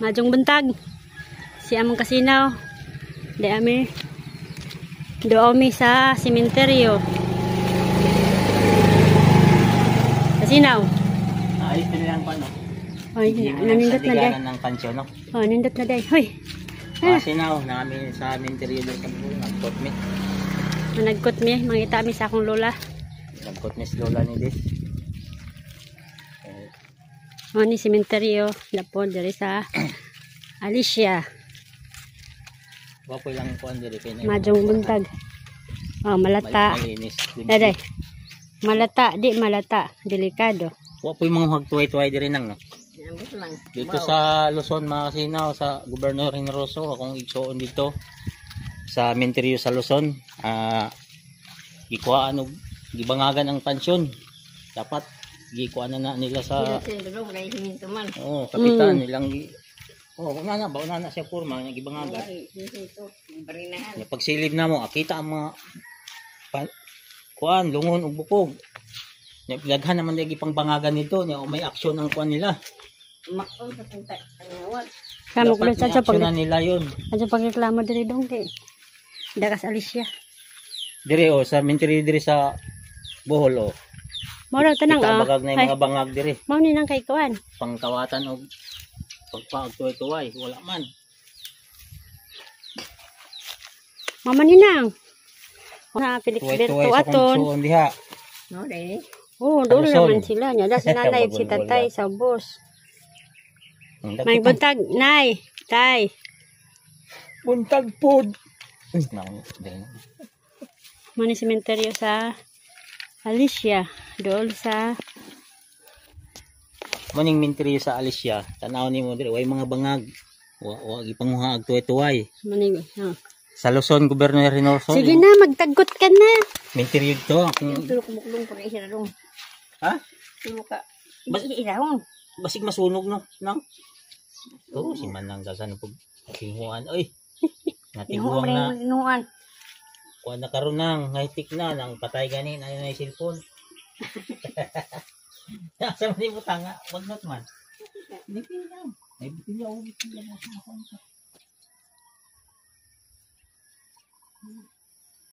Majong buntag. Si among kasinaw. Di ami. Doami sa sementeryo. Kasinaw. Ayos din lang pa, no? Oy, nanindot na day. Ng pansyon, no? Oh, nindot na day. Hoy. Kasinaw, namin sa sementeryo doon sa buhay. Nagkot me. Managkot mi, mangita mi sa akong lola. Nagkot me si lola ni Des. Oh, ni sementeryo. Lapod diri sa Alicia. Wapoy lang po ang diri kay Majong buntag. Oh, malata. Malinis. Daday. Malata, di malata. Delikado. Wapoy mga magtuway-tuway diri nang, no? Dito sa Luzon, mga kasinaw, sa Gobernador Generoso, akong igsoon dito sa sementeryo sa Luzon. Gikuhaan og gibangagan ang pansyon. Dapat gikuhaan na nila sa kapitan nilang una na siya porma nga gibangagan. Ya pagsilid na mo, akita ang mga kuan lungon ug bukog. Ya daghan naman di pangbangagan nito, nya may aksyon ang kuan nila. Kamo ko sa pag nila yon. Adto pagreklamo diri dong kay dakas Alicia. Diri sa sementeryo diri sa Bohol o. Mao tanang bagag na yung mga bangag diri. Mao ni nang kay kuan. Pangkawatan og pagpaagtuway-tuway, wala man. Mama ni nang. Na Felix Berto aton. Diha. No, dai. Oh, doon naman sila nya. Da si nanay si tatay sa bus. May buntag, nay, tay. Buntag pod. Mani sementeryo sa Alicia, doon sa maning sementeryo sa Alicia. Tanaw nimo diri way mga bangag. Wa gipanguha ag tuway-tuway. Mani, Sa Luzon, Gobernador Generoso. sige na, magtagot ka na. Sementeryo to. Tulok muklong pa isa dong. Ha? Tulok ka. Isahon. Basig masunog no, nang. Oh, si manang gasan pag tinguan. Oy. Natinguang na. Inuan. Kuan na karon nang ngaytik na nang patay ganin ayo na cellphone. Sa man mo tanga, wag not man. Dipin lang. Ay dipin lang, dipin lang sa